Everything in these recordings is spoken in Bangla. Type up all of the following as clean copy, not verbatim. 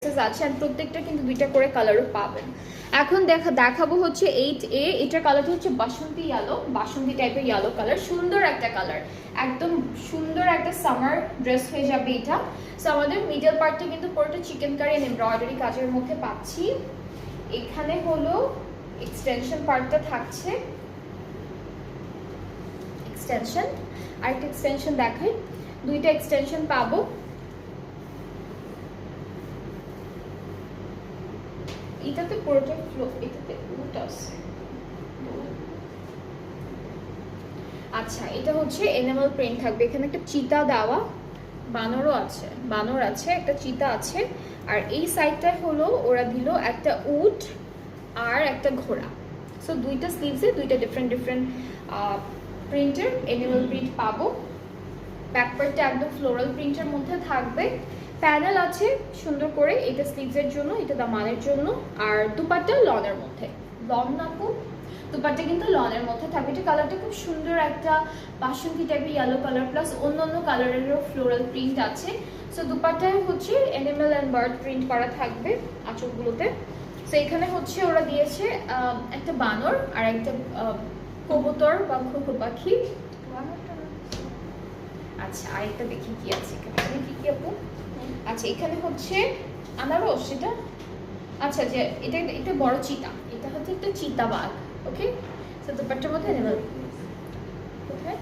আছে আর প্রত্যেকটা কিন্তু দুইটা করে কালারও পাবেন। এখন দেখাবো হচ্ছে 8A। এটার কালারটা হচ্ছে বাসন্তী ইয়েলো, বাসন্তী টাইপের ইয়েলো কালার, সুন্দর একটা কালার, একদম সুন্দর একটা সামার ড্রেস হয়ে যাবে এটা। সো আমাদের মিডল পার্টটা কিন্তু পুরোটা চিকেন কারি এন্ড এমব্রয়ডারি কাজের মধ্যে পাচ্ছি। এখানে হলো এক্সটেনশন পার্টটা থাকছে, এক্সটেনশন আর একটা এক্সটেনশন দেখাই, দুইটা এক্সটেনশন পাবো। এটাতে পুরোটা ফ্লো, এটাতে উট আছে। আচ্ছা, এটা হচ্ছে এনিমাল প্রিন্ট থাকবে, এখানে একটা চিতা দেওয়া, বানরও আছে, বানর আছে, একটা চিতা আছে, আর এই সাইডটা হলো ওরা দিল একটা উট আর একটা ঘোড়া। সো দুইটা স্লিভসে দুইটা ডিফারেন্ট প্রিন্টের এনিমাল প্রিন্ট পাবো। ব্যাকপার্টটা একদম ফ্লোরাল প্রিন্টের মধ্যে থাকবে, প্যানেল আছে সুন্দর করে, এটা স্লিভসের জন্য, এটা দামানের জন্য, আর দুপাট্টা লনের মধ্যে, লন নাকু দুপাট্টা কিন্তু লনের মধ্যে থাকবে। এটা কালারটা খুব সুন্দর একটা বাসন্তী টাইপের ইয়েলো কালার, প্লাস অন্যান্য কালারেরও ফ্লোরাল প্রিন্ট আছে। সো দুপাট্টায় হচ্ছে অ্যানিমাল অ্যান্ড বার্ড প্রিন্ট করা থাকবে আঁচলগুলোতে। সো এখানে হচ্ছে ওরা দিয়েছে একটা বানর আর একটা কবুতর বা ঘুঘু পাখি। আচ্ছা, আরেকটা দেখি কি আছে এখানে, কি কি আপু? আচ্ছা, এখানে হচ্ছে আনারস, সেটা আচ্ছা, যে এটা একটা বড় চিতা, এটা হচ্ছে একটা চিতাবাঘ। ওকে, সো দুপাট্টার মধ্যে অ্যানিমাল কোথায়,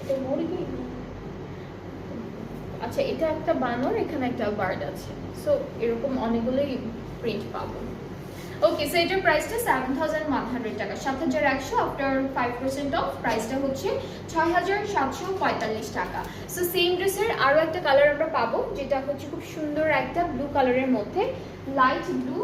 এটা মুরগি। আচ্ছা, এটা একটা বানর, এখানে একটা বার্ড আছে। সো এরকম অনেকগুলোই প্রিন্ট পাবো। ওকে, সো এটার প্রাইসটা 7,100 টাকা, 7,100 আফটার 5% অফ প্রাইসটা হচ্ছে 6,745 টাকা। সো সেম ড্রেসের আরও একটা কালার আমরা পাবো, যেটা হচ্ছে খুব সুন্দর একটা ব্লু কালারের মধ্যে, লাইট ব্লু